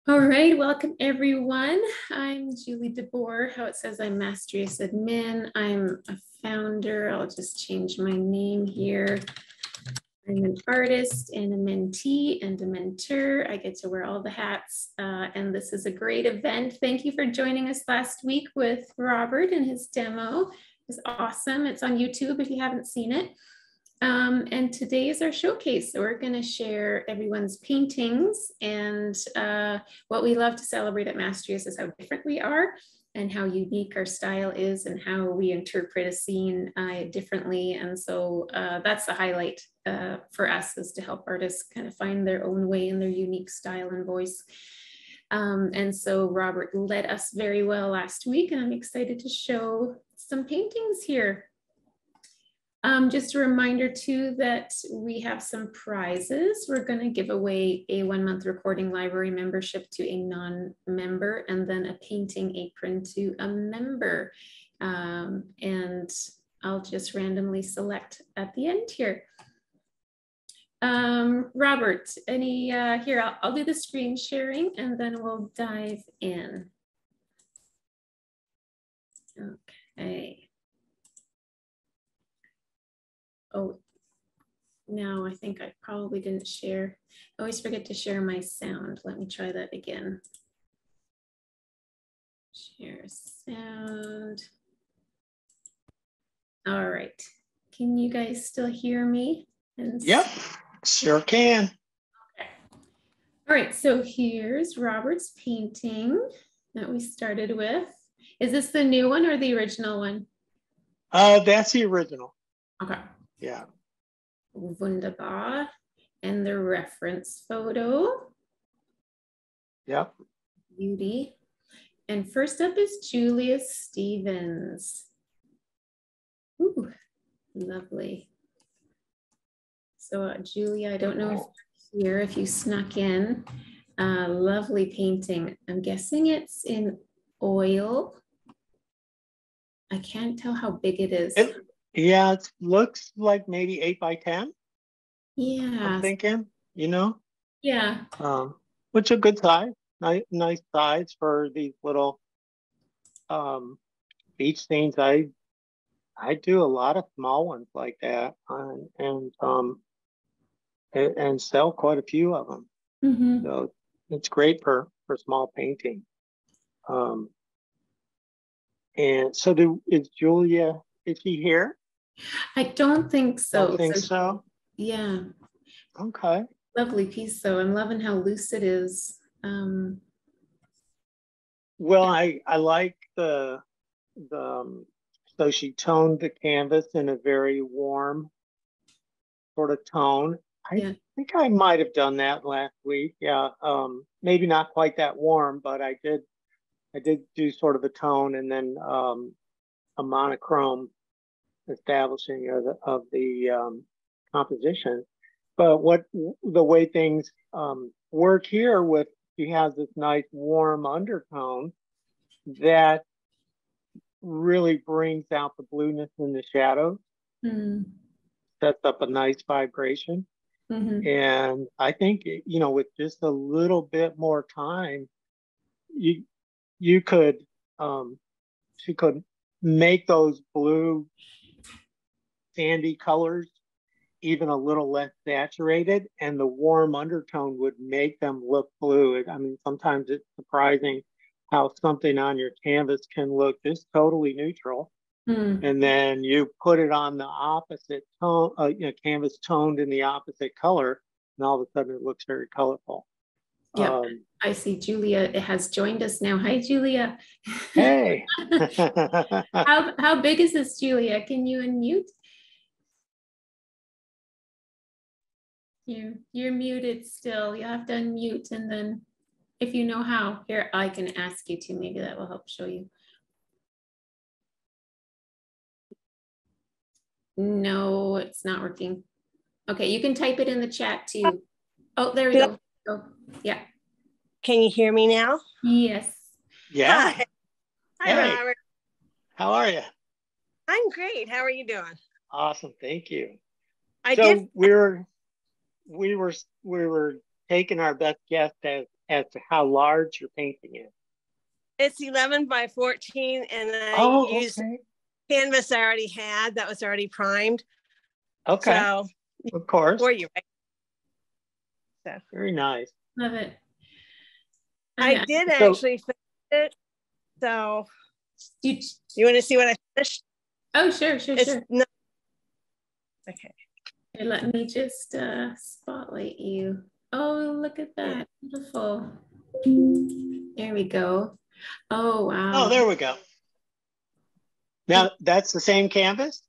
All right, welcome everyone. I'm Julie DeBoer. How it says I'm Mastrius admin. I'm a founder. I'll just change my name here. I'm an artist and a mentee and a mentor. I get to wear all the hats, and this is a great event. Thank you for joining us last week with Robert and his demo. It was awesome. It's on YouTube if you haven't seen it. And today is our showcase. So we're going to share everyone's paintings, and what we love to celebrate at Mastrius is how different we are and how unique our style is and how we interpret a scene differently. And so that's the highlight for us, is to help artists kind of find their own way and their unique style and voice. And so Robert led us very well last week, and I'm excited to show some paintings here. Just a reminder too that we have some prizes. We're going to give away a 1-month recording library membership to a non-member, and then a painting apron to a member. And I'll just randomly select at the end here. Robert, any here, I'll do the screen sharing and then we'll dive in. Okay. Oh, no, I think I probably didn't share. I always forget to share my sound. Let me try that again. Share sound. All right. Can you guys still hear me? Yep, sure can. Okay. All right, so here's Robert's painting that we started with. Is this the new one or the original one? That's the original. Okay. Yeah. Wunderbar. And the reference photo. Yep. Beauty. And first up is Julia Stevens. Ooh, lovely. So Julia, I don't know if you're here, if you snuck in. Lovely painting. I'm guessing it's in oil. I can't tell how big it is. Yeah, it looks like maybe 8 by 10. Yeah. I'm thinking, you know? Yeah. Which is a good size. Nice size for these little beach scenes. I do a lot of small ones like that, and sell quite a few of them. Mm-hmm. So it's great for small painting. And so is Julia, is she here? I don't think so. Don't think so. Yeah. Okay. Lovely piece though. I'm loving how loose it is. Well, I like the so she toned the canvas in a very warm sort of tone. I think I might have done that last week. Yeah. Maybe not quite that warm, but I did do sort of a tone, and then a monochrome establishing of the composition. But the way things work here with, she has this nice warm undertone that really brings out the blueness in the shadows, sets up a nice vibration. And I think, you know, with just a little bit more time, you could she could make those blue sandy colors even a little less saturated, and the warm undertone would make them look blue. I mean, sometimes it's surprising how something on your canvas can look just totally neutral. And then you put it on the opposite tone, canvas toned in the opposite color, and all of a sudden it looks very colorful. Yeah, I see Julia has joined us now. Hi, Julia. Hey. How big is this, Julia? Can you unmute? You're muted still. You have to unmute, and then if you know how, here, I can ask you to. Maybe that will help show you. No, it's not working. Okay, you can type it in the chat too. Oh, there we go. Oh, yeah. Can you hear me now? Yes. Yeah. Hi, Robert. How are you? I'm great. How are you doing? Awesome. Thank you. We were taking our best guess as as to how large your painting is? It's 11 by 14, and I used canvas I already had that was already primed. Okay. So, of course. For you, right? So. Very nice. Love it. I did actually finish it. So, you want to see what I finished? Oh, sure. No. Okay. Here, let me just spotlight you. Oh, look at that. Beautiful. There we go. Oh, wow. Oh, there we go. Now, that's the same canvas?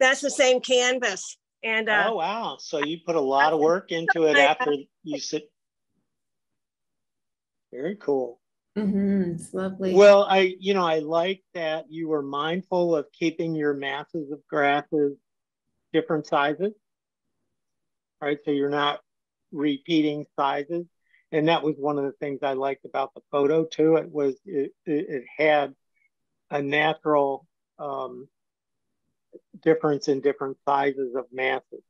That's the same canvas. And oh, wow. So you put a lot of work into it after you sit. Very cool. It's lovely. Well, I like that you were mindful of keeping your masses of grasses different sizes, right? So you're not repeating sizes. And that was one of the things I liked about the photo too. It had a natural difference in different sizes of masses.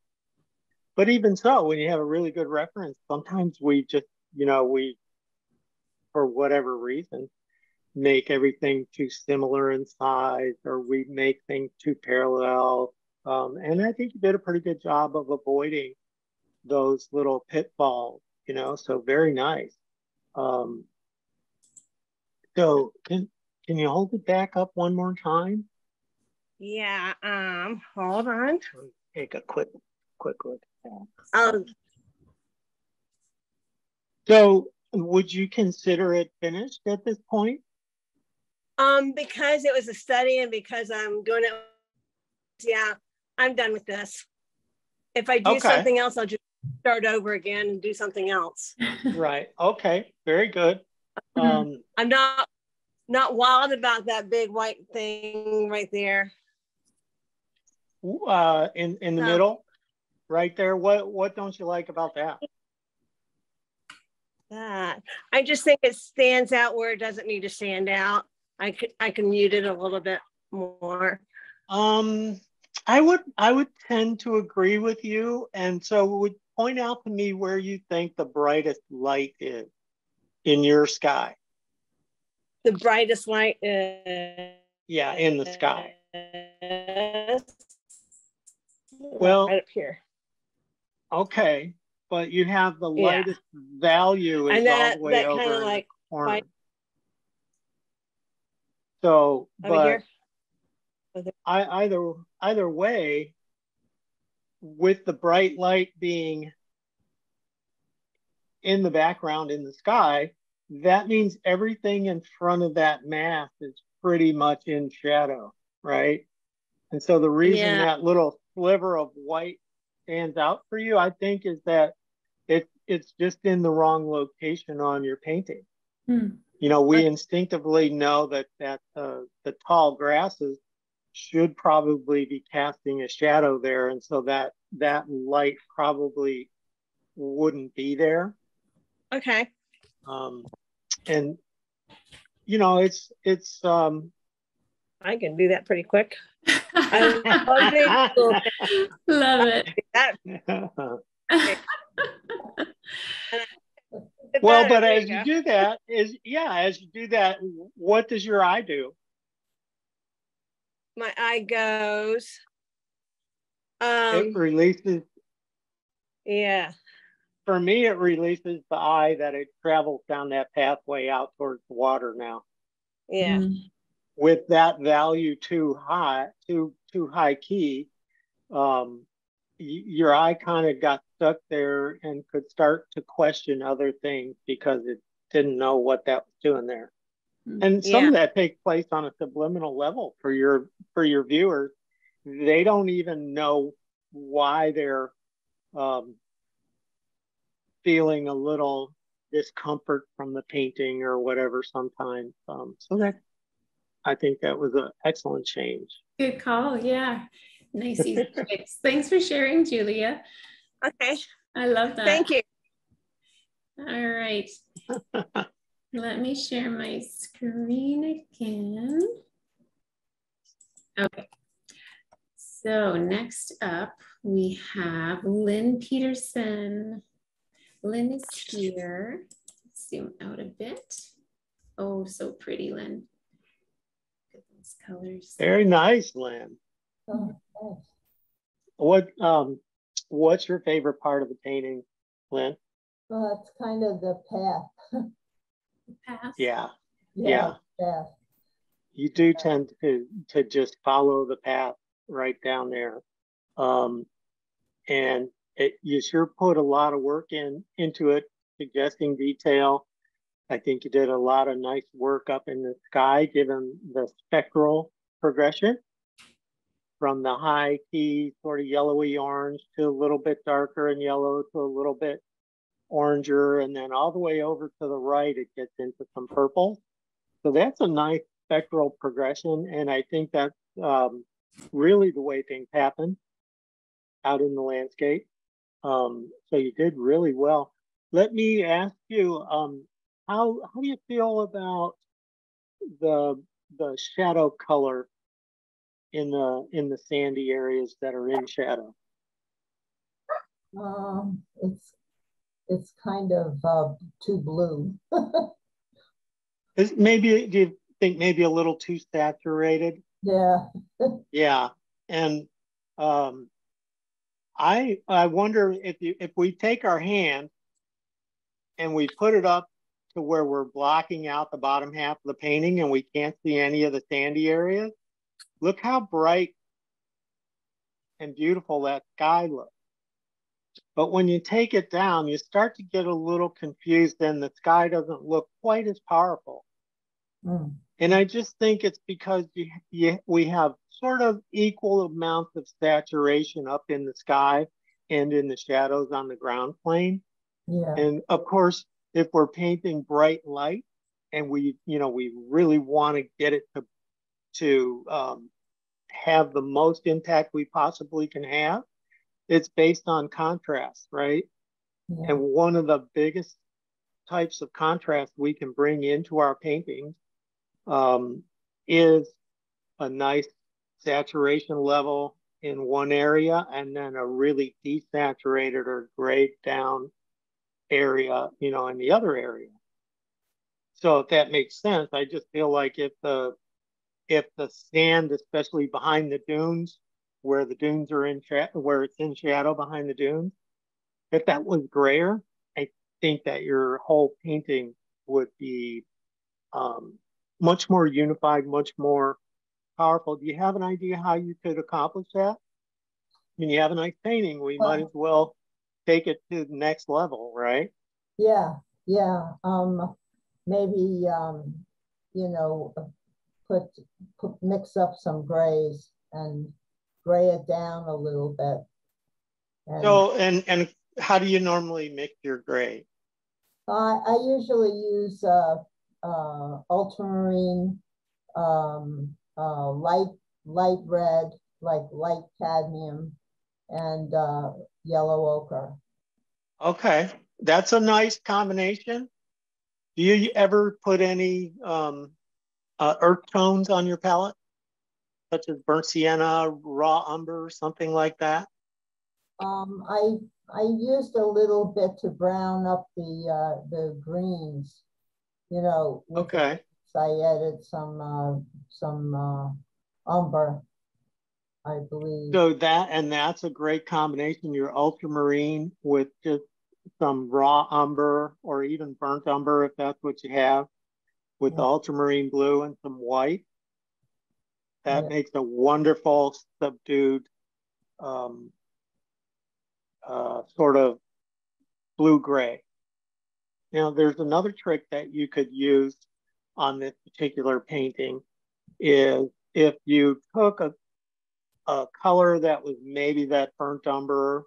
But even so, when you have a really good reference, sometimes we just, we, for whatever reason, make everything too similar in size, or we make things too parallel. And I think you did a pretty good job of avoiding those little pitfalls, so very nice. So can you hold it back up one more time? Yeah, hold on. Take a quick look at that. So would you consider it finished at this point? Because it was a study and because I'm doing it, yeah, I'm done with this. If I do something else, I'll just start over again and do something else. Right. Okay. Very good. I'm not wild about that big white thing right there. In the middle, right there. What don't you like about that? That I just think it stands out where it doesn't need to stand out. I can mute it a little bit more. I would tend to agree with you, and so would point out to me where you think the brightest light is in your sky. The brightest light is in the sky. Well, right up here. Okay, but you have the lightest value is all the way over in the corner. Light. So, but either way, with the bright light being in the background in the sky, that means everything in front of that mass is pretty much in shadow, right? And so the reason that little sliver of white stands out for you, I think, is that it's just in the wrong location on your painting. We instinctively know that the tall grasses should probably be casting a shadow there, and so that light probably wouldn't be there. Okay. And it's I can do that pretty quick. Love it. Well, but as you do that, what does your eye do? My eye goes. It releases. Yeah. For me, it releases the eye that it travels down that pathway out towards the water now. Yeah. With that value too high key, your eye kind of got stuck there and could start to question other things because it didn't know what that was doing there. And some of that takes place on a subliminal level for your viewers. They don't even know why they're feeling a little discomfort from the painting or whatever sometimes. So that, I think that was an excellent change. Good call. Yeah. Nice easy fix. Thanks for sharing, Julia. Okay. I love that. Thank you. All right. Let me share my screen again. Okay. So next up, we have Lynn Peterson. Lynn is here. zoom out a bit. Oh, so pretty, Lynn. Look at those colors. Very nice, Lynn. Oh, What's your favorite part of the painting, Lynn? well, it's kind of the path. Path. Yeah. Path. You do tend to just follow the path right down there. And you sure put a lot of work into it, suggesting detail. I think you did a lot of nice work up in the sky, given the spectral progression from the high key sort of yellowy orange to a little bit darker and yellow to a little bit oranger, and then all the way over to the right, it gets into some purple. So that's a nice spectral progression, and I think that's really the way things happen out in the landscape. So you did really well. Let me ask you, how do you feel about the shadow color in the sandy areas that are in shadow? It's kind of too blue. Do you think maybe a little too saturated? Yeah. Yeah, and I wonder if we take our hand and we put it up to where we're blocking out the bottom half of the painting and we can't see any of the sandy areas. Look how bright and beautiful that sky looks. But when you take it down, you start to get a little confused and the sky doesn't look quite as powerful. Mm. And I just think it's because we have sort of equal amounts of saturation up in the sky and in the shadows on the ground plane. Yeah. And of course, if we're painting bright light and we really want to get it to have the most impact we possibly can have, it's based on contrast, right? Yeah. And one of the biggest types of contrast we can bring into our paintings is a nice saturation level in one area and then a really desaturated or grayed down area, in the other area. So if that makes sense, I just feel like if the sand, especially behind the dunes, where the dunes are where it's in shadow behind the dunes, if that was grayer, I think that your whole painting would be much more unified, much more powerful. Do you have an idea how you could accomplish that? I mean, you have a nice painting. We might as well take it to the next level, right? Yeah. Maybe mix up some grays and gray it down a little bit. And how do you normally mix your gray? I usually use ultramarine, light red, like light cadmium, and yellow ochre. Okay, that's a nice combination. Do you ever put any earth tones on your palette, such as burnt sienna, raw umber, something like that? I used a little bit to brown up the greens, Okay. I added some umber, I believe. So that's a great combination. Your ultramarine with just some raw umber or even burnt umber, if that's what you have, with the ultramarine blue and some white. That makes a wonderful subdued sort of blue-gray. Now, there's another trick that you could use on this particular painting is if you took a color that was maybe that burnt umber,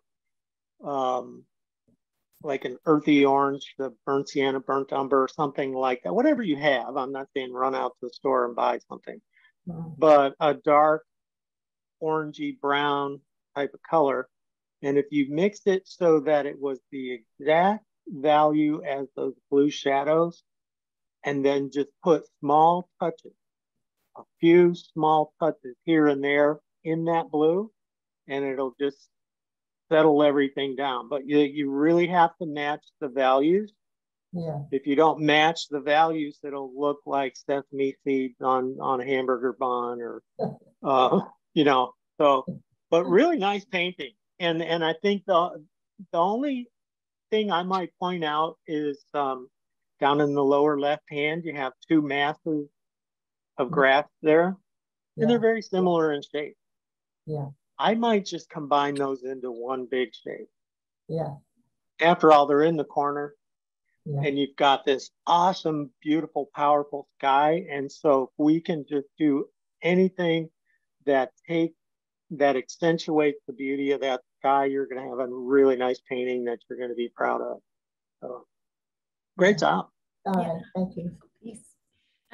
like an earthy orange, the burnt sienna, burnt umber, something like that, whatever you have. I'm not saying run out to the store and buy something, but a dark orangey brown type of color. And if you mixed it so that it was the exact value as those blue shadows, and then just put small touches, a few small touches here and there in that blue, and it'll just settle everything down. But you really have to match the values Yeah. If you don't match the values, it'll look like sesame seeds on a hamburger bun, or you know. So, but really nice painting. And I think the only thing I might point out is down in the lower left hand, you have two masses of grass there, and they're very similar in shape. Yeah. I might just combine those into one big shape. Yeah. After all, they're in the corner. Yeah. And you've got this awesome, beautiful, powerful sky. And so if we can just do anything that accentuates the beauty of that sky, you're going to have a really nice painting that you're going to be proud of. So great job. All right, thank you.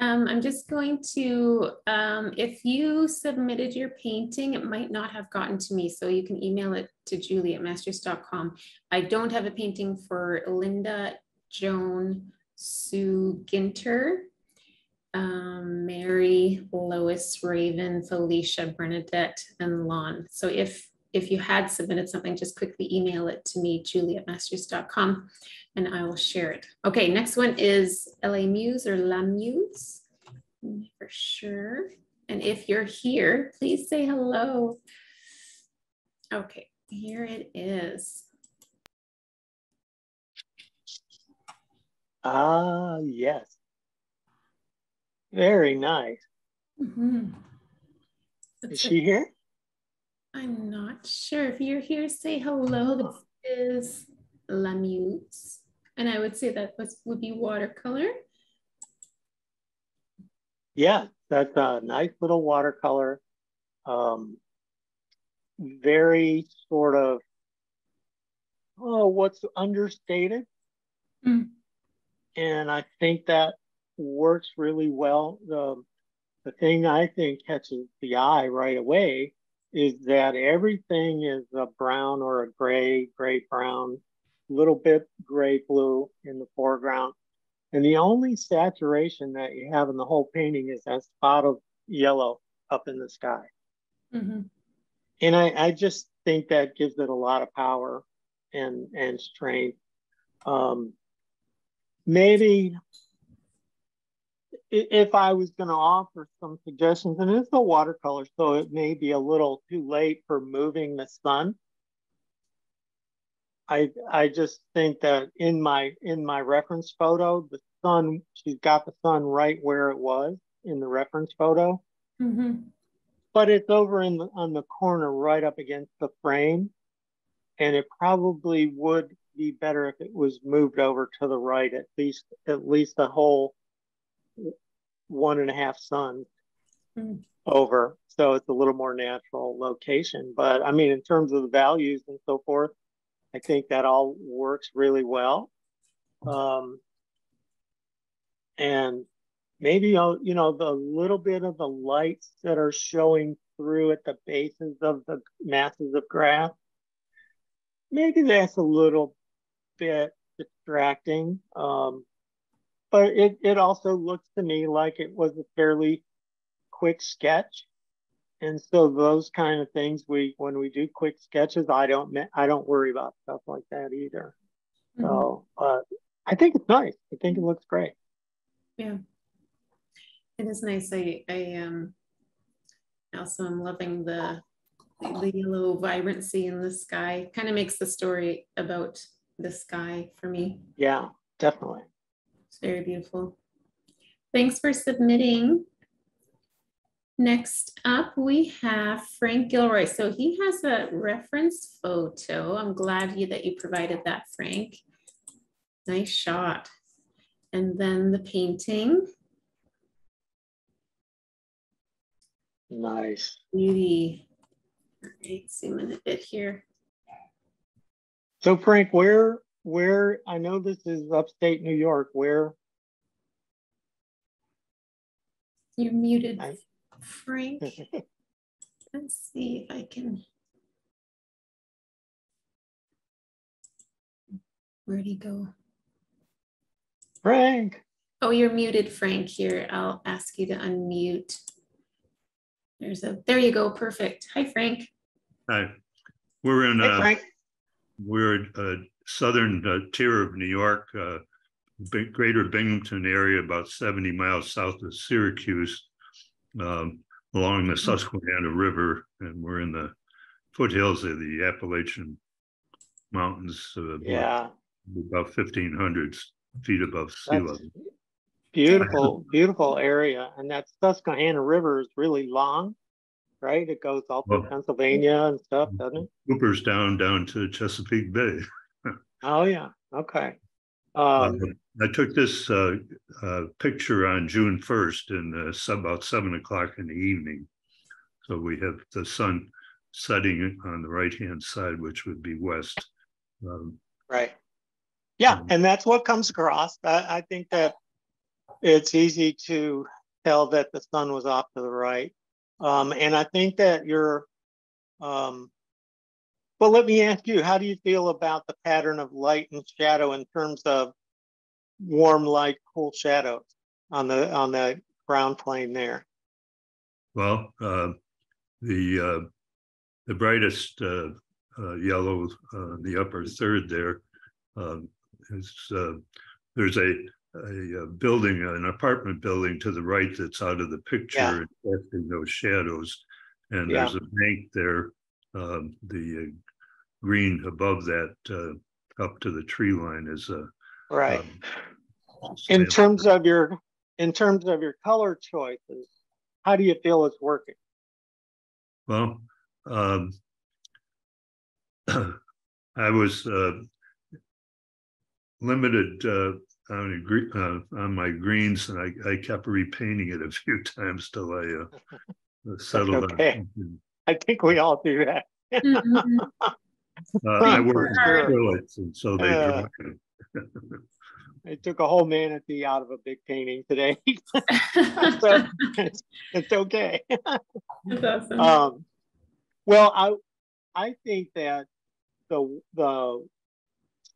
I'm just going to, if you submitted your painting, it might not have gotten to me, so you can email it to julie@mastrius.com. I don't have a painting for Linda, Joan, Sue Ginter, Mary, Lois, Raven, Felicia, Bernadette, and Lon. So if you had submitted something, just quickly email it to me, julie@mastrius.com, and I will share it. Okay, next one is LA Muse or La Muse, for sure. And if you're here, please say hello. Okay, here it is. Ah, yes. Very nice. Mm-hmm. Is she here? I'm not sure. If you're here, say hello. This is La Muse. And I would say that would be watercolor. Yeah, that's a nice little watercolor. Very sort of, what's understated. Mm. And I think that works really well. The thing I think catches the eye right away is that everything is a brown or a gray brown, little bit gray blue in the foreground. And the only saturation that you have in the whole painting is that spot of yellow up in the sky. Mm-hmm. And I just think that gives it a lot of power and strength. Maybe if I was going to offer some suggestions, and it's a watercolor, so it may be a little too late for moving the sun. I just think that in my reference photo, the sun, she's got the sun right where it was in the reference photo. Mm-hmm. But it's over on the corner right up against the frame. And it probably would be better if it was moved over to the right, at least a whole 1.5 suns over. So it's a little more natural location. But I mean, in terms of the values and so forth, I think that all works really well. And maybe, the little bit of the lights that are showing through at the bases of the masses of grass, maybe that's a little bit distracting. But it also looks to me like it was a fairly quick sketch. And so those kind of things, when we do quick sketches, I don't worry about stuff like that either. Mm-hmm. So I think it's nice. I think it looks great. Yeah, it is nice. I also am loving the yellow vibrancy in the sky. Kind of makes the story about the sky for me. Yeah, definitely. It's very beautiful. Thanks for submitting. Next up, we have Frank Gilroy. So he has a reference photo. I'm glad that you provided that, Frank. Nice shot. And then the painting. Nice. Beauty. All right, zoom in a bit here. So Frank, where I know this is upstate New York, where? You're muted, Frank. Let's see if I can. Where'd he go? Frank. Oh, you're muted, Frank. Here, I'll ask you to unmute. There you go. Perfect. Hi, Frank. Hi. We're in Frank. We're a southern tier of New York, greater Binghamton area, about 70 miles south of Syracuse, along the Susquehanna River, and we're in the foothills of the Appalachian Mountains, Yeah. about 1,500 feet above sea level. Beautiful, beautiful area. And that Susquehanna River is really long, right? It goes all through Pennsylvania and stuff, doesn't it? Cooper's down to Chesapeake Bay. Oh, yeah. Okay. I took this picture on June 1st and about 7 o'clock in the evening. So we have the sun setting on the right-hand side, which would be west. Right. Yeah, and that's what comes across. I think that it's easy to tell that the sun was off to the right. And I think that you're, well, let me ask you, how do you feel about the pattern of light and shadow in terms of warm light, cool shadows on the ground plane there? Well, the brightest yellow, the upper third there, is there's a building, an apartment building to the right that's out of the picture, casting those shadows, and there's a bank there. The green above that, up to the tree line, is a right. In terms of your color choices, how do you feel it's working? Well, I was limited on my greens, and I kept repainting it a few times till I settled on. I think we all do that. I work in acrylics, and so they dry. I took a whole manatee out of a big painting today, so it's okay. That's awesome. Well, I think that the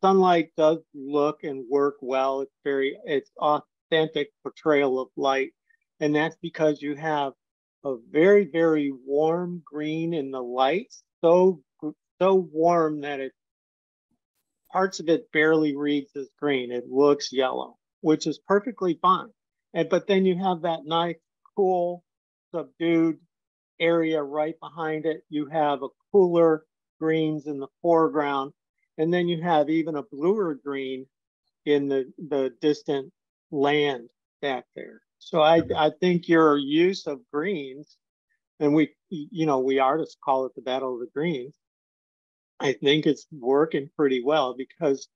sunlight does look and work well. It's authentic portrayal of light, and that's because you have a very, very warm green in the light, so warm that parts of it barely reads as green. It looks yellow, which is perfectly fine. But then you have that nice, cool, subdued area right behind it. You have a cooler greens in the foreground, and then you have even a bluer green in the distant land back there. So I think your use of greens, and we artists call it the battle of the greens, I think it's working pretty well, because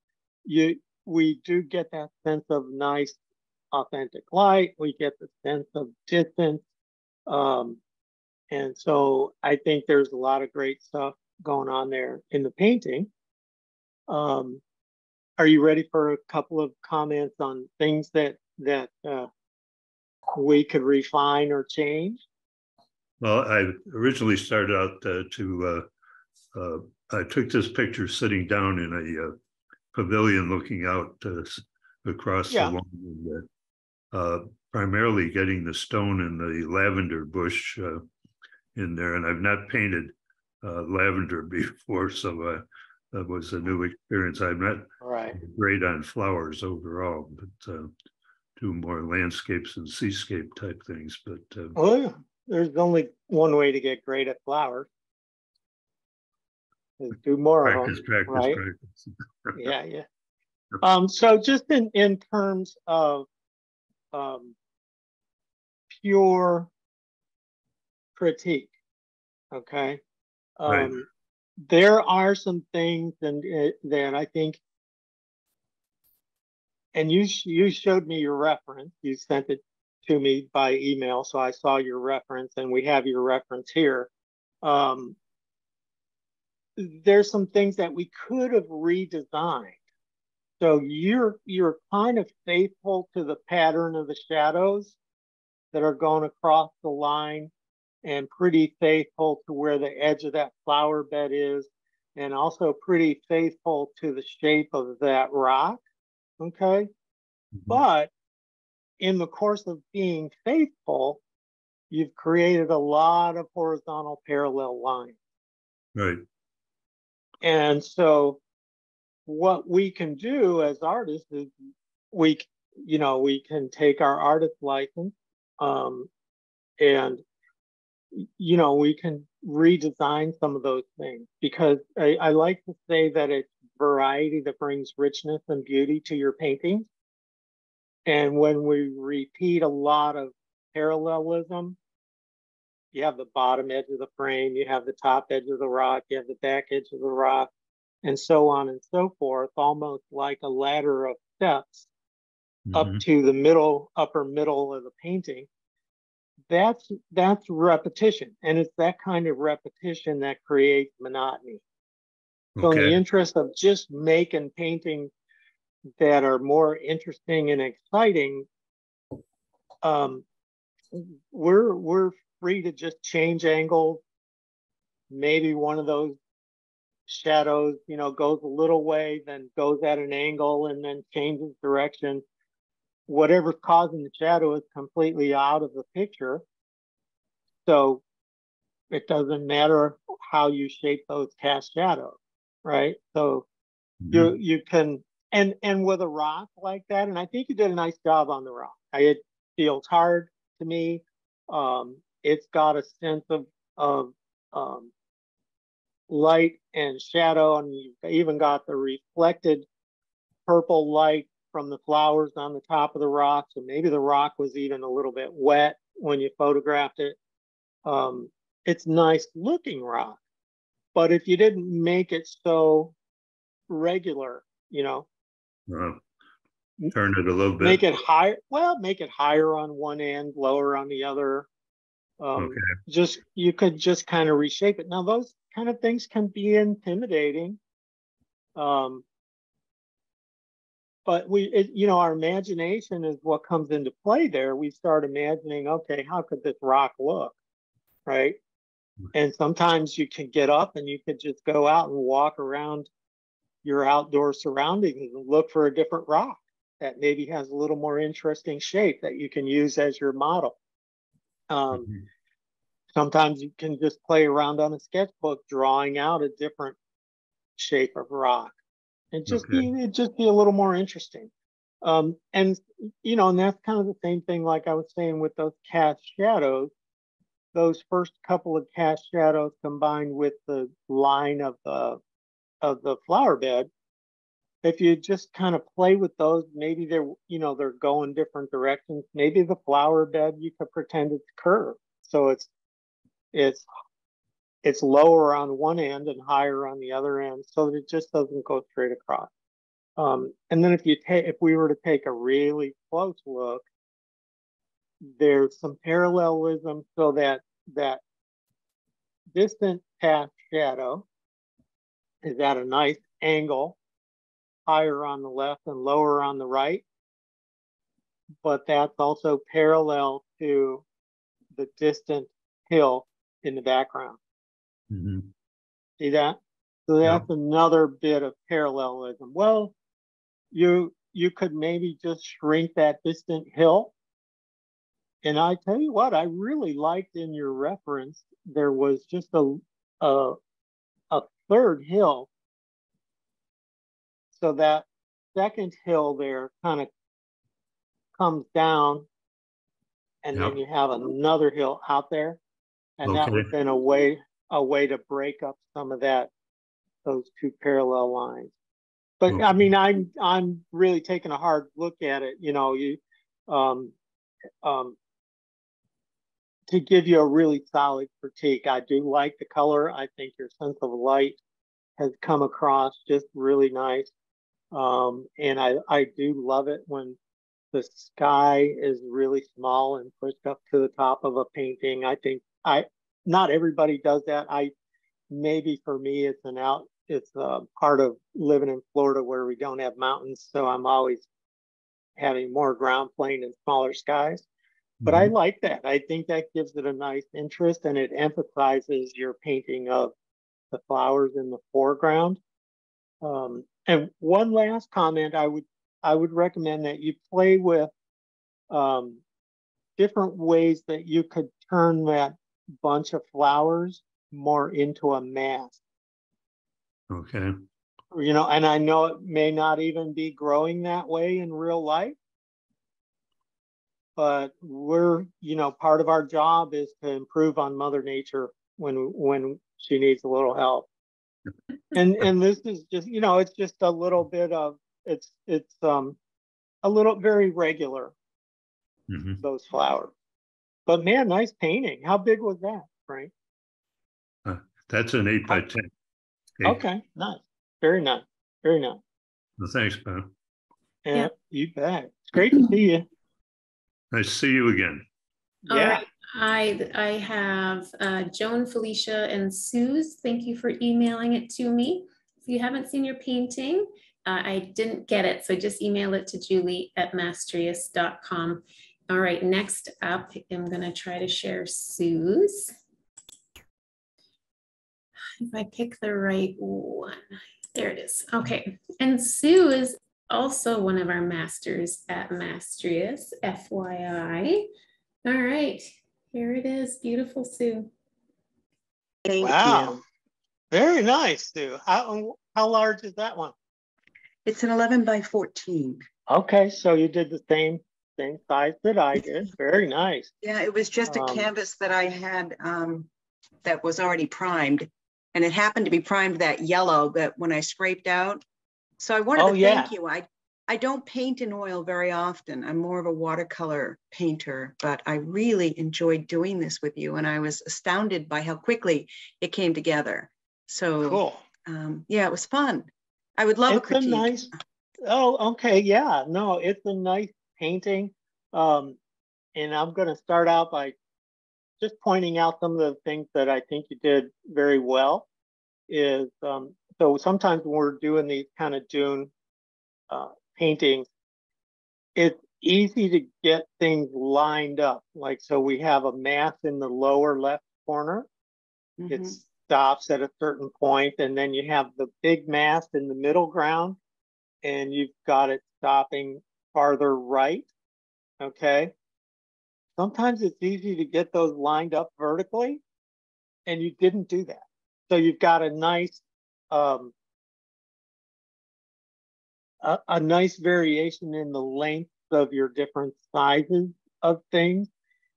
we do get that sense of nice, authentic light. We get the sense of distance. And so I think there's a lot of great stuff going on there in the painting. Are you ready for a couple of comments on things that we could refine or change? Well, I originally started out I took this picture sitting down in a pavilion looking out across the lawn, primarily getting the stone and the lavender bush in there. And I've not painted lavender before, so that was a new experience. I'm not great on flowers overall, but do more landscapes and seascape type things. But there's only one way to get great at flowers. Do more of them. Practice. Yeah. So just in terms of pure critique, okay. There are some things that I think, and you showed me your reference. You sent it to me by email, so I saw your reference, and we have your reference here. There's some things that we could have redesigned. So you're kind of faithful to the pattern of the shadows that are going across the line, and pretty faithful to where the edge of that flower bed is, and also pretty faithful to the shape of that rock, okay? Mm-hmm. But in the course of being faithful, you've created a lot of horizontal parallel lines. Right. And so what we can do as artists is we, we can take our artist license, and, we can redesign some of those things, because I like to say that it's variety that brings richness and beauty to your painting. And when we repeat a lot of parallelism, you have the bottom edge of the frame, you have the top edge of the rock, you have the back edge of the rock, and so on and so forth, almost like a ladder of steps up to the upper middle of the painting. That's repetition, and it's that kind of repetition that creates monotony. So in the interest of just making paintings that are more interesting and exciting, we're free to just change angles. Maybe one of those shadows, goes a little way, then goes at an angle, and then changes direction. Whatever's causing the shadow is completely out of the picture. So it doesn't matter how you shape those cast shadows, right? So you can, and with a rock like that, and I think you did a nice job on the rock. It feels hard to me. It's got a sense of light and shadow, and you've even got the reflected purple light from the flowers on the top of the rock. So maybe the rock was even a little bit wet when you photographed it. It's nice looking rock, but if you didn't make it so regular, turn it a little bit, make it higher. Well, make it higher on one end, lower on the other. You could just kind of reshape it. Now, those kind of things can be intimidating. But our imagination is what comes into play there. We start imagining, okay, how could this rock look, right? And sometimes you can get up and you could just go out and walk around your outdoor surroundings and look for a different rock that maybe has a little more interesting shape that you can use as your model. Sometimes you can just play around on a sketchbook, drawing out a different shape of rock. It'd just be a little more interesting. And that's kind of the same thing, like I was saying with those cast shadows. Those first couple of cast shadows combined with the line of the flower bed, if you just kind of play with those, maybe they're going different directions. Maybe the flower bed, you could pretend it's curved, so it's lower on one end and higher on the other end, so that it just doesn't go straight across. And then if we were to take a really close look, there's some parallelism, so that distant cast shadow is at a nice angle, higher on the left and lower on the right, but that's also parallel to the distant hill in the background. See that? So that's another bit of parallelism. Well, you could maybe just shrink that distant hill. And I tell you what, I really liked in your reference, there was just a third hill. So that second hill there kind of comes down, and then you have another hill out there. And that would have been a way to break up some of those two parallel lines. But I mean, I'm really taking a hard look at it. To give you a really solid critique, I do like the color. I think your sense of light has come across just really nice. And I do love it when the sky is really small and pushed up to the top of a painting. I think not everybody does that. Maybe for me, it's a part of living in Florida where we don't have mountains. So I'm always having more ground plane and smaller skies. But I like that. I think that gives it a nice interest, and it emphasizes your painting of the flowers in the foreground. And one last comment, I would recommend that you play with different ways that you could turn that bunch of flowers more into a mass. you know, and I know it may not even be growing that way in real life, but we're, you know, part of our job is to improve on Mother Nature when she needs a little help. And this is just, you know, it's just a little bit of, it's a little very regular, those flowers. But man, nice painting. How big was that, Frank? That's an 8 by 10. Okay, nice. Very nice. Very nice. Well, thanks, Ben. Yeah, you bet. It's great to see you. Nice to see you again. All Yeah. right. I have Joan, Felicia, and Suze. Thank you for emailing it to me. If you haven't seen your painting, I didn't get it, so just email it to julie@mastrius.com. All right, next up, I'm going to try to share Suze. If I pick the right one, there it is. Okay, and Sue is also one of our masters at Mastrius, FYI. All right, here it is. Beautiful, Sue. Thank you. Very nice, Sue. How large is that one? It's an 11 by 14. Okay, so you did the same size that I did. Very nice. Yeah, it was just a canvas that I had that was already primed. And it happened to be primed that yellow that when I scraped out. So I wanted to thank you. I don't paint in oil very often. I'm more of a watercolor painter, but I really enjoyed doing this with you. And I was astounded by how quickly it came together. So cool. Yeah, it was fun. I would love a critique. Okay. Yeah, no, it's a nice painting. And I'm going to start out by just pointing out some of the things that I think you did very well. Is so sometimes when we're doing these kind of dune paintings, it's easy to get things lined up. Like, so we have a mass in the lower left corner. It stops at a certain point, and then you have the big mass in the middle ground, and you've got it stopping farther right. Okay. Sometimes it's easy to get those lined up vertically, and you didn't do that. So you've got a nice a nice variation in the length of your different sizes of things,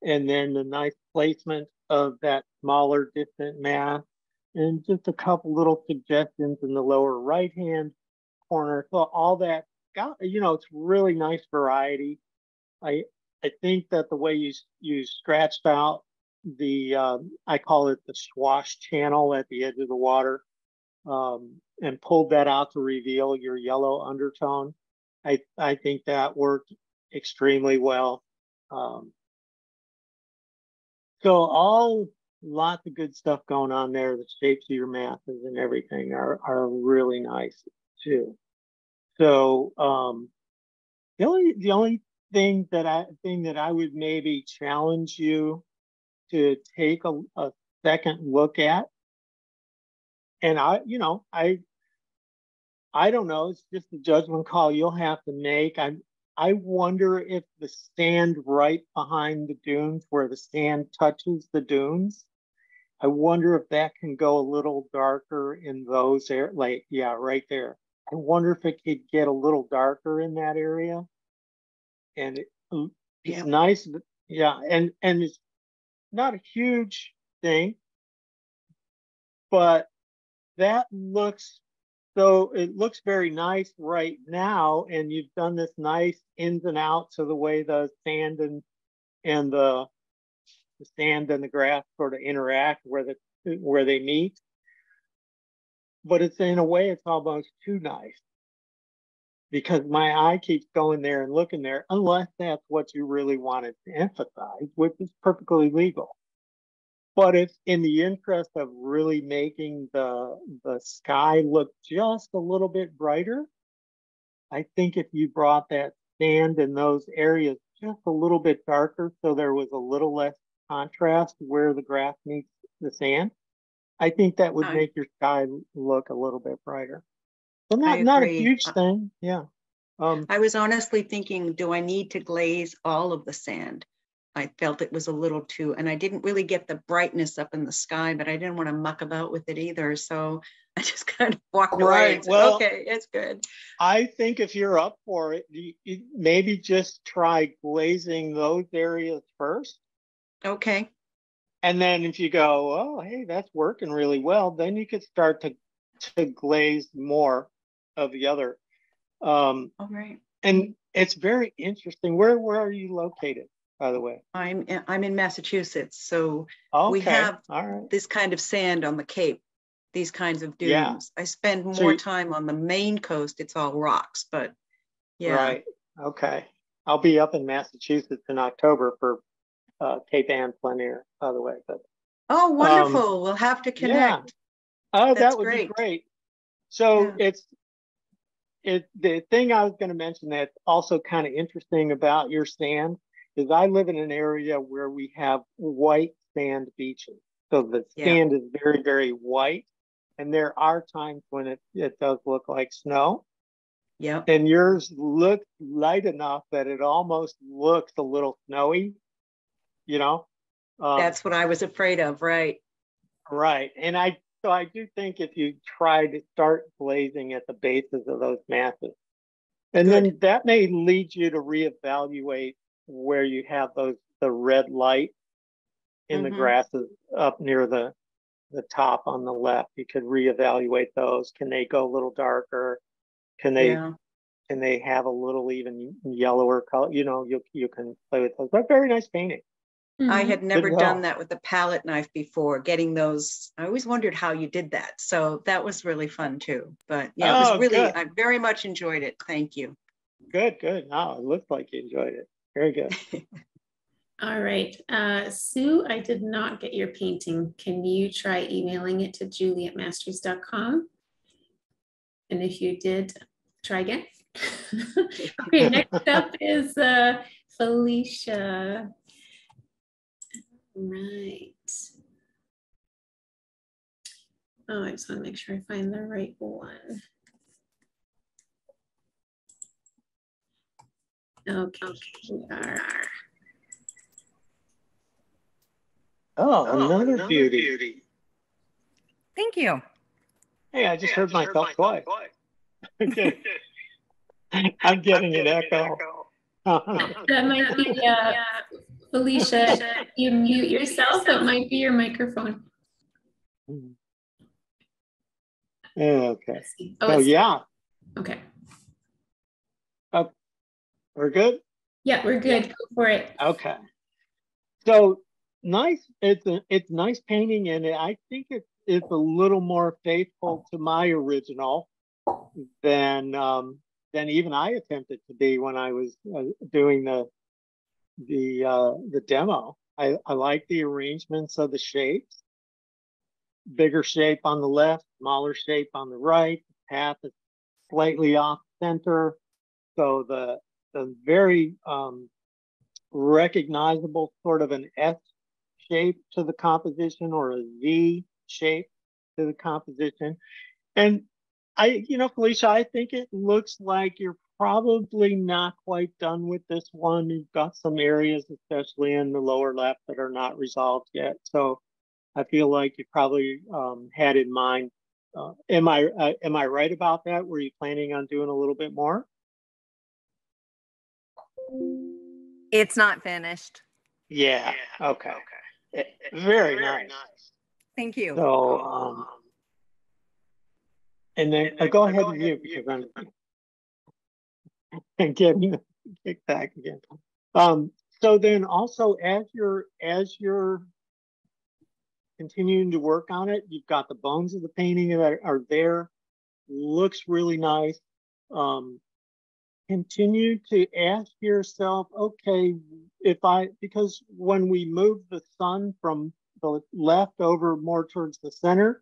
and then the nice placement of that smaller distant mass, and just a couple little suggestions in the lower right hand corner. So all that got, you know, it's really nice variety. I think that the way you scratched out the I call it the swash channel at the edge of the water, and pulled that out to reveal your yellow undertone. I think that worked extremely well. So lots of good stuff going on there. The shapes of your masses and everything are really nice too. So the only thing that I would maybe challenge you to take a second look at, and I don't know, it's just a judgment call you'll have to make. I wonder if the sand right behind the dunes, where the sand touches the dunes, I wonder if that can go a little darker in those areas. Like, yeah, right there. I wonder if it could get a little darker in that area. And it's nice. Yeah, and it's not a huge thing, but that looks, so it looks very nice right now, and you've done this nice ins and outs of the way the sand and the sand and the grass sort of interact where they meet. But it's, in a way, it's almost too nice, because my eye keeps going there and looking there, unless that's what you really wanted to emphasize, which is perfectly legal. But if in the interest of really making the sky look just a little bit brighter, I think if you brought that sand in those areas just a little bit darker, so there was a little less contrast where the grass meets the sand, I think that would make your sky look a little bit brighter. So not a huge thing. Yeah. I was honestly thinking, do I need to glaze all of the sand? I felt it was a little too, and I didn't really get the brightness up in the sky, but I didn't want to muck about with it either. So I just kind of walked away and said, well, okay, it's good. I think if you're up for it, you maybe just try glazing those areas first. Okay. And then if you go, oh, hey, that's working really well, then you could start to glaze more of the other. All right. And it's very interesting. Where are you located, by the way? I'm in Massachusetts, so we Okay. have all right. this kind of sand on the Cape, these kinds of dunes. Yeah. I spend more time on the Maine coast. It's all rocks, but yeah. Right. Okay. I'll be up in Massachusetts in October for Cape Ann plein air, by the way. But oh, wonderful! We'll have to connect. Yeah. Oh, that's that would be great. So yeah. The thing I was going to mention that's also kind of interesting about your sand is I live in an area where we have white sand beaches. So the sand is very, very white. And there are times when it does look like snow. Yeah. And yours looks light enough that it almost looks a little snowy, you know? That's what I was afraid of, right? Right. And so I do think if you try to start glazing at the bases of those masses, and then that may lead you to reevaluate where you have the red light in the grasses up near the top on the left. You could reevaluate those. Can they go a little darker? Can they have a little even yellower color? You know, you can play with those. But very nice painting. I had never done that with a palette knife before, getting those. I always wondered how you did that. So that was really fun too. But yeah, it was really, I very much enjoyed it. Thank you. Good. No, it looks like you enjoyed it. Very good. All right. Sue, I did not get your painting. Can you try emailing it to julie@mastrius.com? And if you did, try again. Okay, next up is Felicia. Right. Oh, I just want to make sure I find the right one. Okay, we are. Oh, another beauty. Thank you. Hey, I just heard myself twice. I'm getting an echo. That might be Felicia. You mute yourself. That might be your microphone. Okay. Oh, yeah. Okay. We're good? Yeah, we're good. Go for it. Okay. So nice. It's nice painting, and I think it's a little more faithful to my original than even I attempted to be when I was doing the demo. I like the arrangements of the shapes. Bigger shape on the left, smaller shape on the right. The path is slightly off center. So the very recognizable sort of an S shape to the composition or a Z shape to the composition. And Felicia, I think it looks like you're probably not quite done with this one. You've got some areas, especially in the lower left, that are not resolved yet. So I feel like you probably had in mind. Am I right about that? Were you planning on doing a little bit more? It's not finished. Yeah. Okay. Very nice. Thank you. So, and then go ahead and mute because I'm getting the kickback again. So then also as you're continuing to work on it, you've got the bones of the painting that are there. Looks really nice. Continue to ask yourself, okay, because when we move the sun from the left over more towards the center,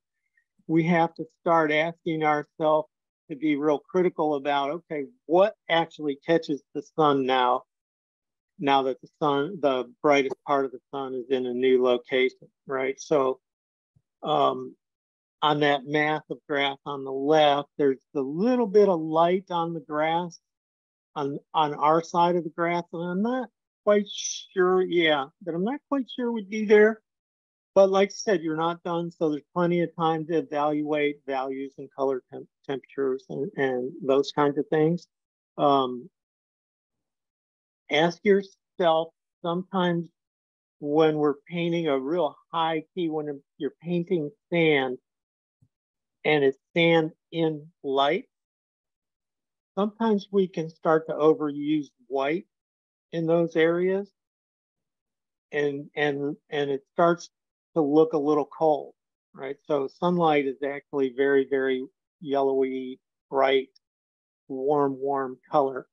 we have to start asking ourselves to be real critical about, okay, what actually catches the sun now that the brightest part of the sun is in a new location, right? So on that mass of grass on the left, there's a little bit of light on the grass on our side of the grass, and I'm not quite sure, that I'm not quite sure would be there. But like I said, you're not done, so there's plenty of time to evaluate values and color temperatures and those kinds of things. Ask yourself sometimes when we're painting a real high key, when you're painting sand and it's sand in light, sometimes we can start to overuse white in those areas, and it starts to look a little cold, right? So sunlight is actually very, very yellowy, bright, warm color.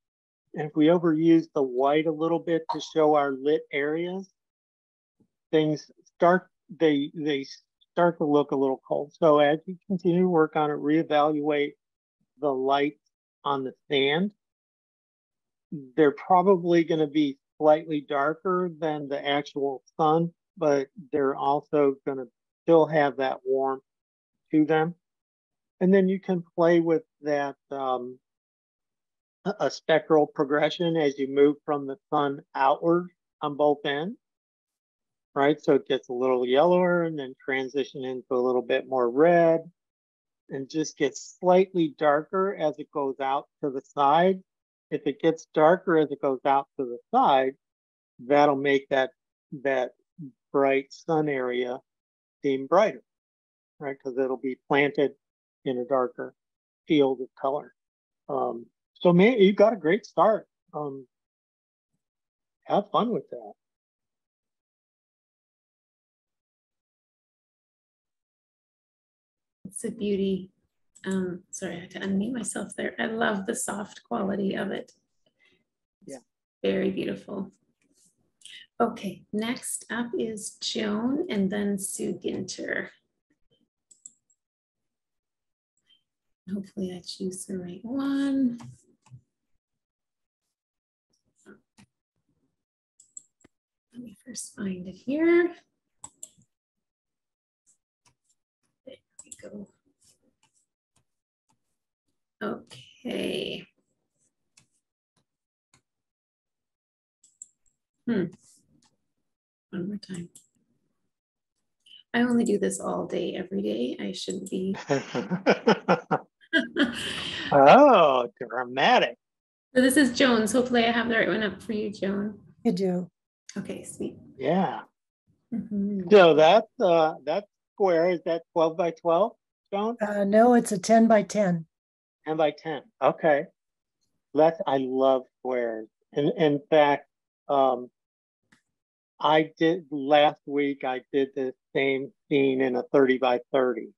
And if we overuse the white a little bit to show our lit areas, things start they start to look a little cold. So as you continue to work on it, reevaluate the light on the sand. They're probably going to be slightly darker than the actual sun, but they're also going to still have that warmth to them. And then you can play with that a spectral progression as you move from the sun outward on both ends, right? So it gets a little yellower and then transition into a little bit more red and just gets slightly darker as it goes out to the side. If it gets darker as it goes out to the side, that'll make that bright sun area seem brighter, right? Because it'll be planted in a darker field of color. So man, you got a great start. Have fun with that. It's a beauty. Sorry, I had to unmute myself there. I love the soft quality of it. It's very beautiful. Okay, next up is Joan and then Sue Ginter. Hopefully I choose the right one. Let me first find it here. There we go. Okay. One more time. I only do this all day, every day. I should be. Oh, dramatic. So this is Joan's. Hopefully I have the right one up for you, Joan. You do. Okay, sweet. Yeah. So that's square. Is that 12 by 12, Joan? No, it's a 10 by 10. 10 by 10. Okay. I love squares. And in fact, I did last week, I did the same scene in a 30 by 30.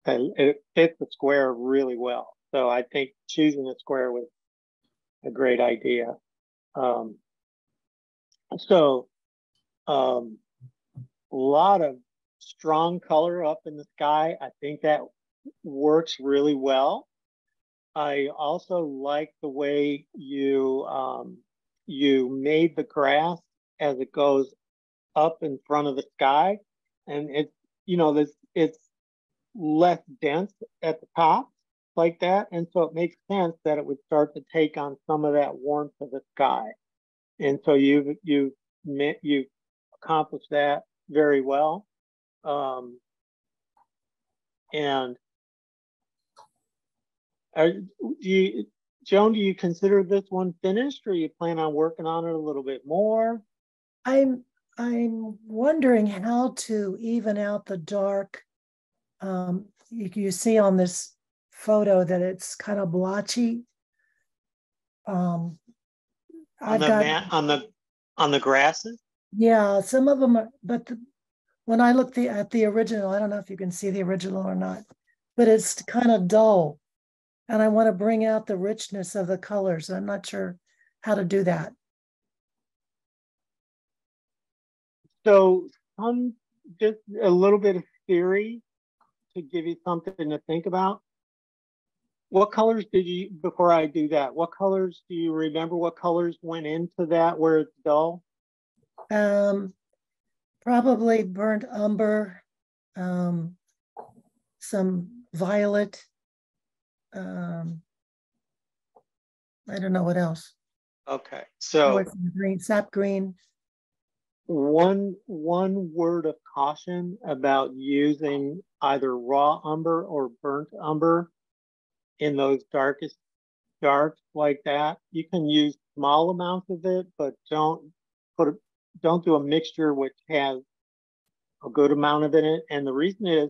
And it fits the square really well. So I think choosing a square was a great idea. A lot of strong color up in the sky. I think that works really well. I also like the way you made the grass as it goes up in front of the sky, and it's less dense at the top like that, and so it makes sense that it would start to take on some of that warmth of the sky, and so you've accomplished that very well. And Joan, do you consider this one finished, or you plan on working on it a little bit more? I'm wondering how to even out the dark. You see on this photo that it's kind of blotchy. On the grasses. Yeah, some of them are, but when I look at the original, I don't know if you can see the original or not, but it's kind of dull. And I want to bring out the richness of the colors. I'm not sure how to do that. So just a little bit of theory to give you something to think about. What colors before I do that, what colors do you remember? What colors went into that where it's dull? Probably burnt umber, some violet. I don't know what else. Okay, Oh, so it's green, sap green. one word of caution about using either raw umber or burnt umber in those darkest darks like that. You can use small amounts of it, but don't do a mixture which has a good amount of it in it. And the reason is,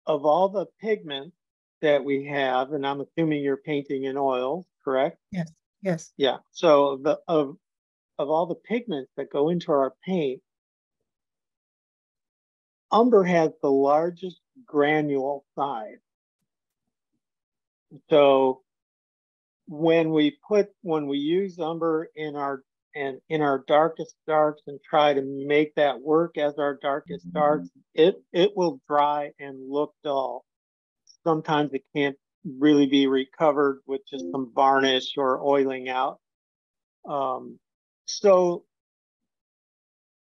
of all the pigments that we have, and I'm assuming you're painting in oils, correct? Yes, yes. Yeah. So of all the pigments that go into our paint, umber has the largest granule size. So when we use umber in our darkest darks and try to make that work as our darkest darks, it will dry and look dull. Sometimes it can't really be recovered with just some varnish or oiling out. So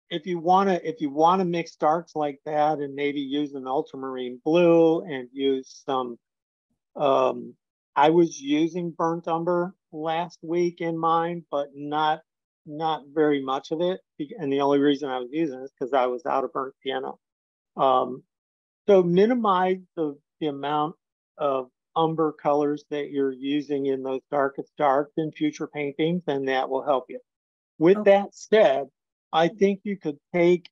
if you want to mix darks like that and maybe use an ultramarine blue and use some, I was using burnt umber last week in mine, but not very much of it. And the only reason I was using it is because I was out of burnt sienna. So minimize the amount of umber colors that you're using in those darkest darks in future paintings, and that will help you. With that said, I think you could take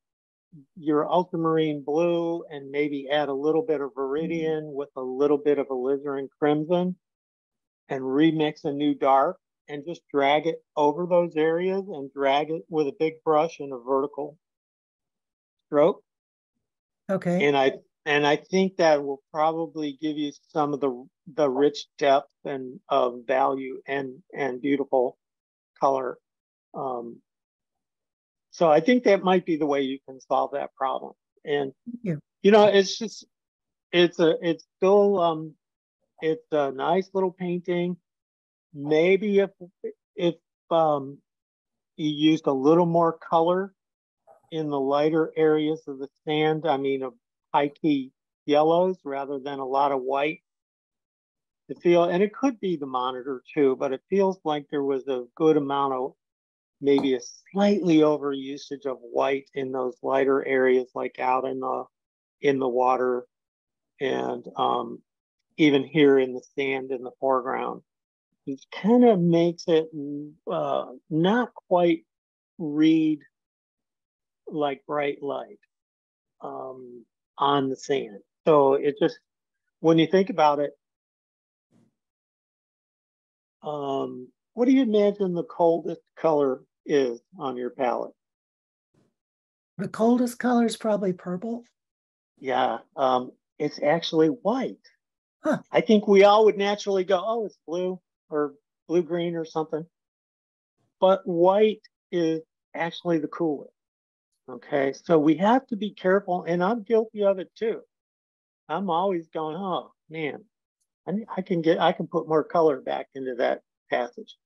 your ultramarine blue and maybe add a little bit of viridian with a little bit of alizarin crimson and remix a new dark and just drag it over those areas and drag it with a big brush in a vertical stroke. Okay. And I think that will probably give you some of the rich depth and of value and beautiful color. So I think that might be the way you can solve that problem. And it's just it's still it's a nice little painting. Maybe if you used a little more color in the lighter areas of the sand, I mean, of high key yellows rather than a lot of white to feel, and it could be the monitor too, but it feels like there was a good amount of maybe a slightly over usage of white in those lighter areas, like out in the water and even here in the sand in the foreground. It kind of makes it not quite read like bright light on the sand. So it just, when you think about it, what do you imagine the coldest color is on your palette? The coldest color is probably purple. Yeah, it's actually white. Huh. I think we all would naturally go, oh, it's blue or blue-green or something. But white is actually the coolest. Okay, so we have to be careful, and I'm guilty of it too. I'm always going, oh man, I can put more color back into that passage.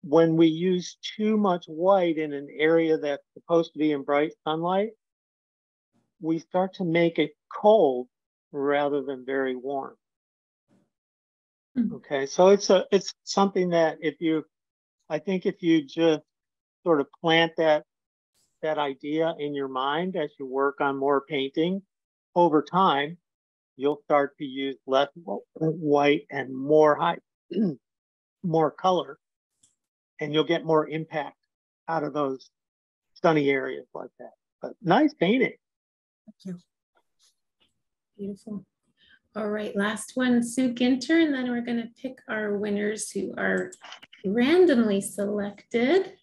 When we use too much white in an area that's supposed to be in bright sunlight, we start to make it cold rather than very warm. Okay, so it's something that I think if you just sort of plant that idea in your mind as you work on more painting, over time, you'll start to use less white and more more color, and you'll get more impact out of those sunny areas like that. But nice painting. Thank you. Beautiful. All right, last one, Sue Ginter, and then we're going to pick our winners who are randomly selected.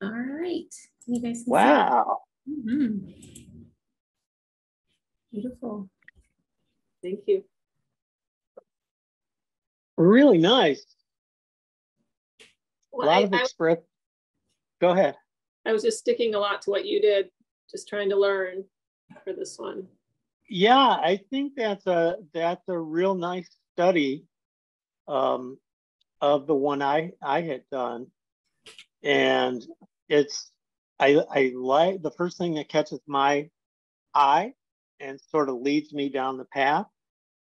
All right, you guys can wow. See. Beautiful. Thank you. Really nice. Well, a lot of express. Go ahead. I was just sticking a lot to what you did, just trying to learn for this one. Yeah, I think that's a real nice study of the one I had done, and I like the first thing that catches my eye and sort of leads me down the path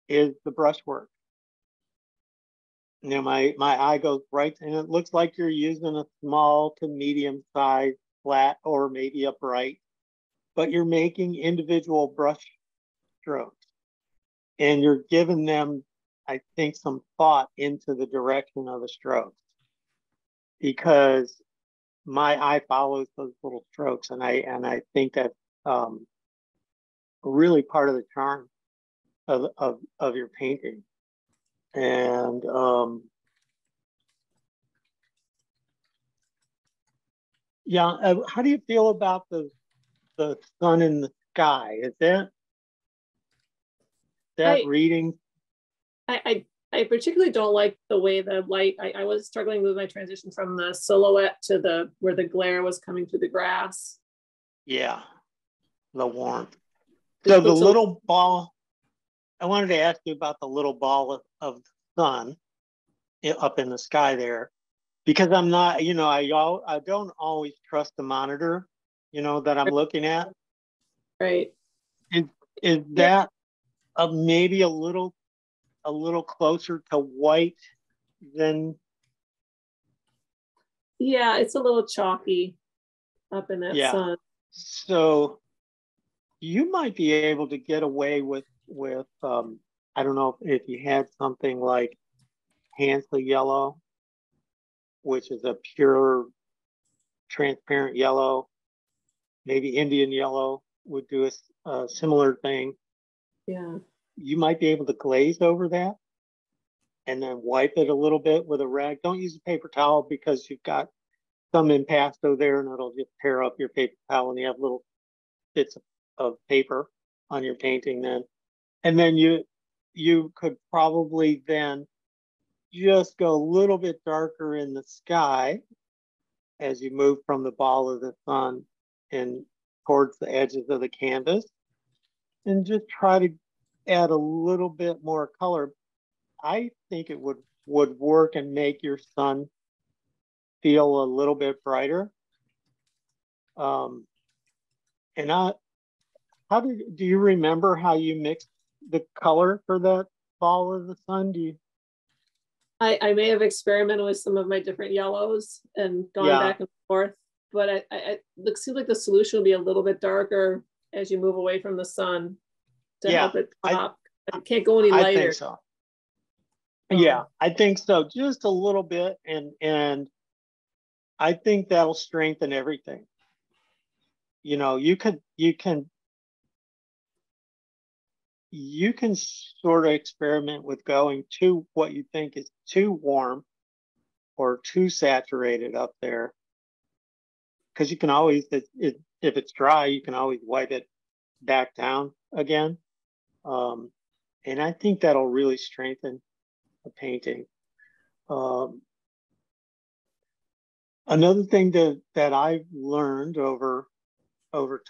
is the brushwork. my eye goes right, and it looks like you're using a small to medium size flat or maybe a bright, but you're making individual brush strokes, and you're giving them, I think, some thought into the direction of the strokes, because my eye follows those little strokes, and I think that's really part of the charm of your painting. And yeah, how do you feel about the sun in the sky? Is that reading? I particularly don't like the way the light, I was struggling with my transition from the silhouette to where the glare was coming through the grass. Yeah, the warmth. So the little ball, I wanted to ask you about the little ball of sun up in the sky there, because I'm not, I don't always trust the monitor, that I'm looking at. Right. Is that maybe a little closer to white than? Yeah, it's a little chalky up in that sun. So you might be able to get away with I don't know if you had something like Hansley yellow, which is a pure transparent yellow. Maybe Indian yellow would do a similar thing. Yeah. You might be able to glaze over that and then wipe it a little bit with a rag. Don't use a paper towel, because you've got some impasto there and it'll just tear up your paper towel, and you have little bits of paper on your painting then. And then you could probably then just go a little bit darker in the sky as you move from the ball of the sun and towards the edges of the canvas, and just try to add a little bit more color. I think it would work and make your sun feel a little bit brighter. And do you remember how you mixed the color for that ball of the sun? I may have experimented with some of my different yellows and gone back and forth, but it seems like the solution will be a little bit darker as you move away from the sun to help it pop. I can't go any lighter. I think so. Yeah, I think so. Just a little bit, and I think that'll strengthen everything. You can sort of experiment with going to what you think is too warm or too saturated up there, because you can always, if it's dry, you can always wipe it back down again. And I think that'll really strengthen the painting. Another thing that I've learned over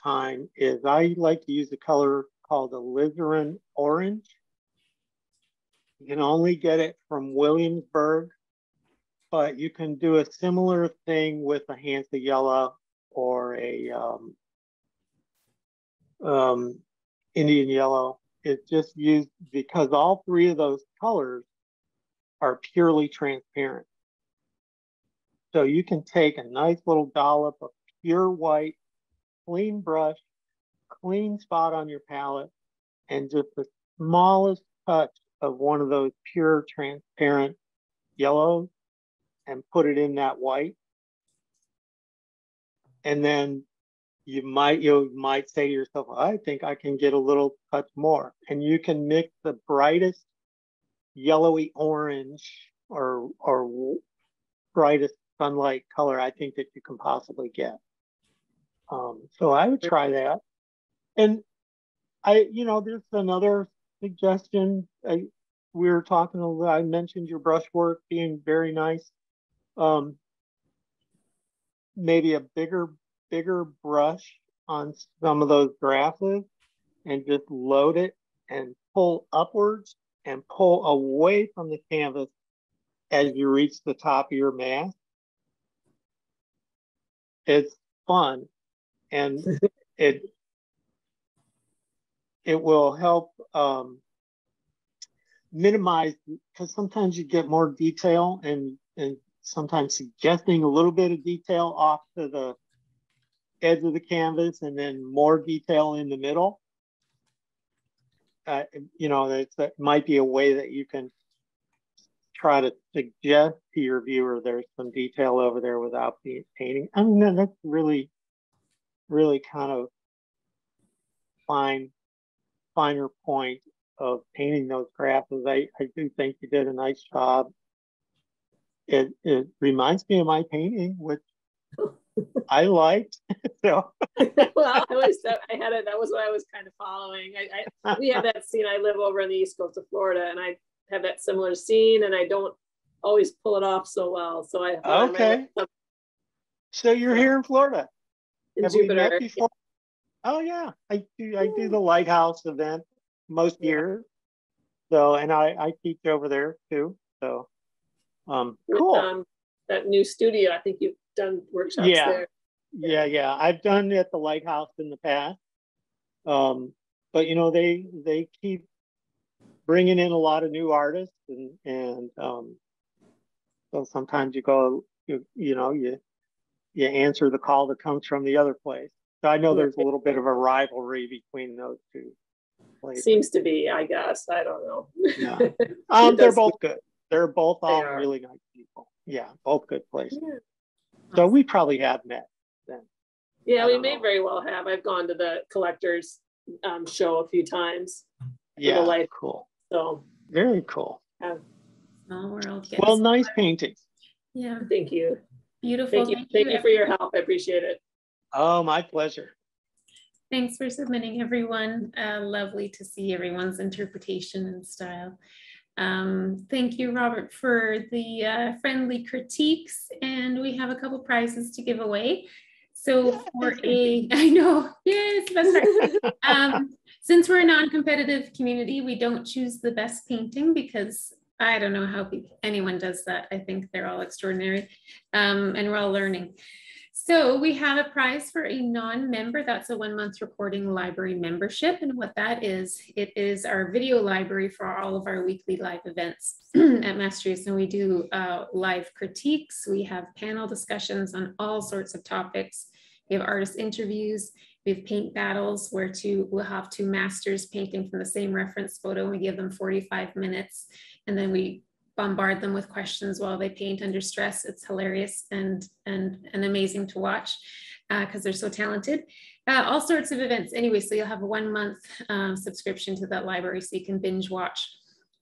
time is I like to use a color called alizarin orange. You can only get it from Williamsburg, but you can do a similar thing with a Hansa yellow or a Indian yellow. It's just used because all three of those colors are purely transparent. So you can take a nice little dollop of pure white, clean brush, clean spot on your palette, and just the smallest touch of one of those pure transparent yellows and put it in that white. And then you might say to yourself, I think I can get a little touch more. And you can mix the brightest yellowy orange or brightest sunlight color I think that you can possibly get. So I would try that. And there's another suggestion. We were talking a little, I mentioned your brushwork being very nice. Maybe a bigger brush on some of those grasses and just load it and pull upwards and pull away from the canvas as you reach the top of your mask. It's fun, and it will help minimize, because sometimes you get more detail and sometimes suggesting a little bit of detail off to the edge of the canvas and then more detail in the middle. You know, that might be a way that you can try to suggest to your viewer there's some detail over there without painting. I mean, that's really, really kind of finer point of painting those grasses. I do think you did a nice job. It reminds me of my painting, which I liked. So well, I had it. That was what I was kind of following. We have that scene. I live over on the east coast of Florida, and I have that similar scene, and I don't always pull it off so well. So okay. So you're here in Florida. In have Jupiter. we met before? Yeah. Oh yeah, I do the lighthouse event most years. So and I teach over there too. So cool. That new studio, I think you've done workshops there. Yeah. I've done it at the lighthouse in the past. But you know, they keep bringing in a lot of new artists, and so sometimes you go, you answer the call that comes from the other place. So I know there's a little bit of a rivalry between those two places. Seems to be, I guess. I don't know. Yeah. They're both good. They're both all really nice people. Yeah, both good places. Yeah. So we probably have met then. Yeah, we may very well have. I've gone to the collectors show a few times. Yeah, cool. So very cool. Small world. Well, nice paintings. Yeah. Thank you. Beautiful. Thank you for your help. I appreciate it. Oh, my pleasure. Thanks for submitting, everyone. Lovely to see everyone's interpretation and style. Thank you, Robert, for the friendly critiques, and we have a couple prizes to give away. So I know, yes, that's right. Since we're a non-competitive community, we don't choose the best painting because I don't know how anyone does that. I think they're all extraordinary, and we're all learning. So we have a prize for a non-member. That's a 1-month recording library membership. And what that is, it is our video library for all of our weekly live events at Mastrius. And we do live critiques. We have panel discussions on all sorts of topics. We have artist interviews. We have paint battles where we'll have 2 masters painting from the same reference photo. And we give them 45 minutes. And then we bombard them with questions while they paint under stress. It's hilarious and amazing to watch because they're so talented. All sorts of events. Anyway, so you'll have a 1-month subscription to that library so you can binge watch.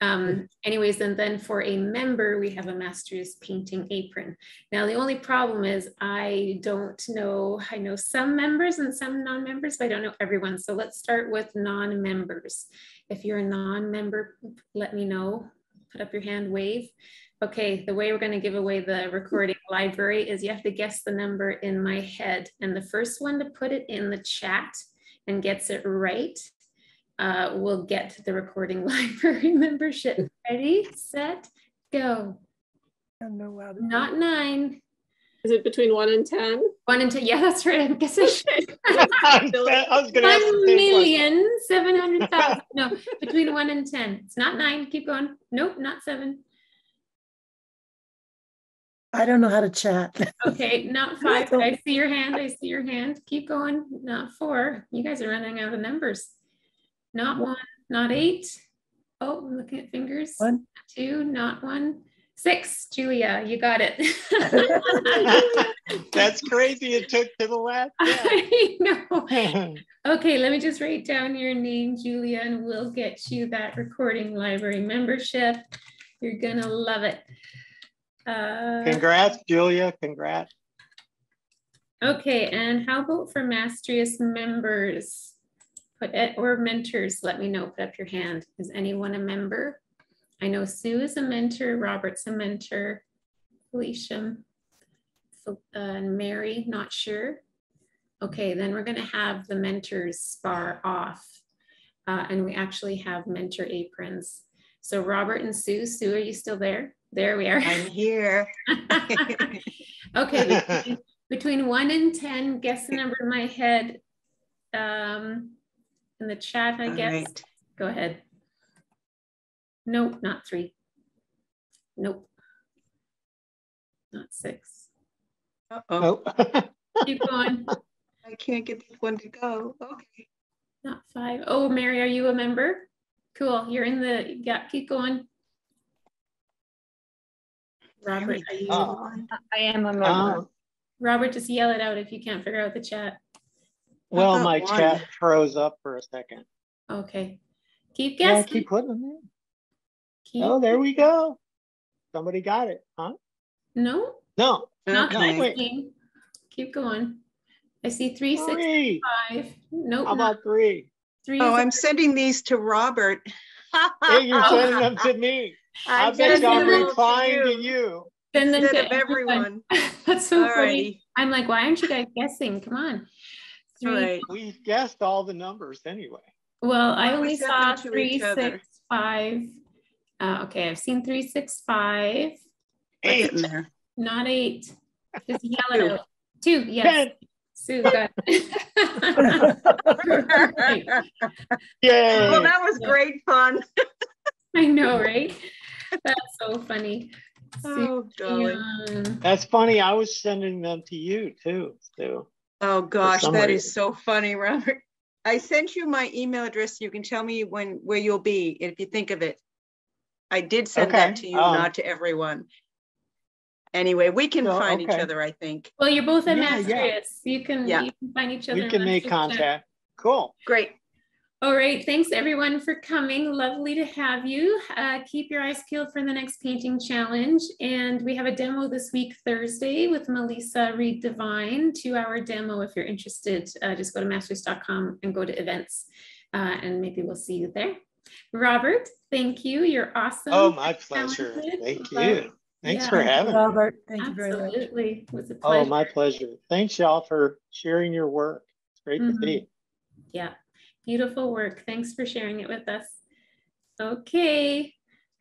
Anyways, and then for a member, we have a Mastrius painting apron. Now, the only problem is I don't know, I know some members and some non-members, but I don't know everyone. So let's start with non-members. If you're a non-member, let me know. Put up your hand, wave. Okay, the way we're going to give away the recording library is you have to guess the number in my head. And the first one to put it in the chat and gets it right will get the recording library membership. Ready, set, go. Not 9. Is it between 1 and 10? 1 and 10. Yeah, that's right. I guess I should. I was going to ask 1,700,000. No, between 1 and 10. It's not 9. Keep going. Nope, not 7. I don't know how to chat. Okay, not 5. I see your hand. I see your hand. Keep going. Not 4. You guys are running out of numbers. Not 1. Not 8. Oh, I'm looking at fingers. 1. 2. Not 1. 6, Julia, you got it. That's crazy. It took to the last. Yeah. I know. Okay, let me just write down your name, Julia, and we'll get you that recording library membership. You're gonna love it. Congrats, Julia. Congrats. Okay, and how about for Mastrius members? Or mentors, let me know. Put up your hand. Is anyone a member? I know Sue is a mentor, Robert's a mentor, Felicia, and Mary, not sure. Okay, then we're going to have the mentors bar off, and we actually have mentor aprons. So Robert and Sue, are you still there? There we are. I'm here. Okay, between 1 and 10, guess the number in my head. In the chat, I guess. Right. Go ahead. Nope, not 3. Nope. Not 6. Uh-oh. Oh. Keep going. I can't get this one to go. Okay. Not 5. Oh, Mary, are you a member? Cool. You're in the, yeah, keep going. Robert, are you? I am a member. Robert, just yell it out if you can't figure out the chat. Well, my chat froze up for a second. Okay. Keep guessing. Yeah, keep putting them in. Oh, there we go. Somebody got it, huh? No. No. Not Okay. wait. Keep going. I see 3, 6, 5. Nope. How about 3? 3 Oh, I'm sending these to Robert. Hey, you're sending them to me. I bet you I'm replying to you. Send them Instead to of everyone. That's so Alrighty. funny. I'm like, why aren't you guys guessing? Come on. 3. All right. We've guessed all the numbers anyway. Well, I Well, we only sent saw them to 3, each other. 6, 5. Okay, I've seen 3, 6, 5. 8. There. Not 8. Just yell it 2. out. 2, yes. 10. Sue got it. Yay. Well, that was great fun. I know, right? That's so funny. Oh, golly. That's funny. I was sending them to you too, Sue. Oh gosh, some that reason. is so funny, Robert. I sent you my email address. You can tell me where you'll be if you think of it. I did send that to you, not to everyone. Anyway, we can find each other, I think. Well, you're both at Mastrius. You can find each other. We can make contact. Cool. Great. All right. Thanks everyone for coming. Lovely to have you. Keep your eyes peeled for the next painting challenge. And we have a demo this week, Thursday, with Melissa Reed Divine, 2-hour demo. If you're interested, just go to mastrius.com and go to events, and maybe we'll see you there. Robert, thank you. You're awesome. Oh, my pleasure. Thank you. Thanks for having me. Robert, thank you very much. Absolutely. It was a pleasure. Oh, my pleasure. Thanks, y'all, for sharing your work. It's great to see. Yeah. Beautiful work. Thanks for sharing it with us. Okay.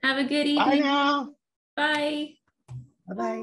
Have a good evening. Bye now. Bye. Bye-bye.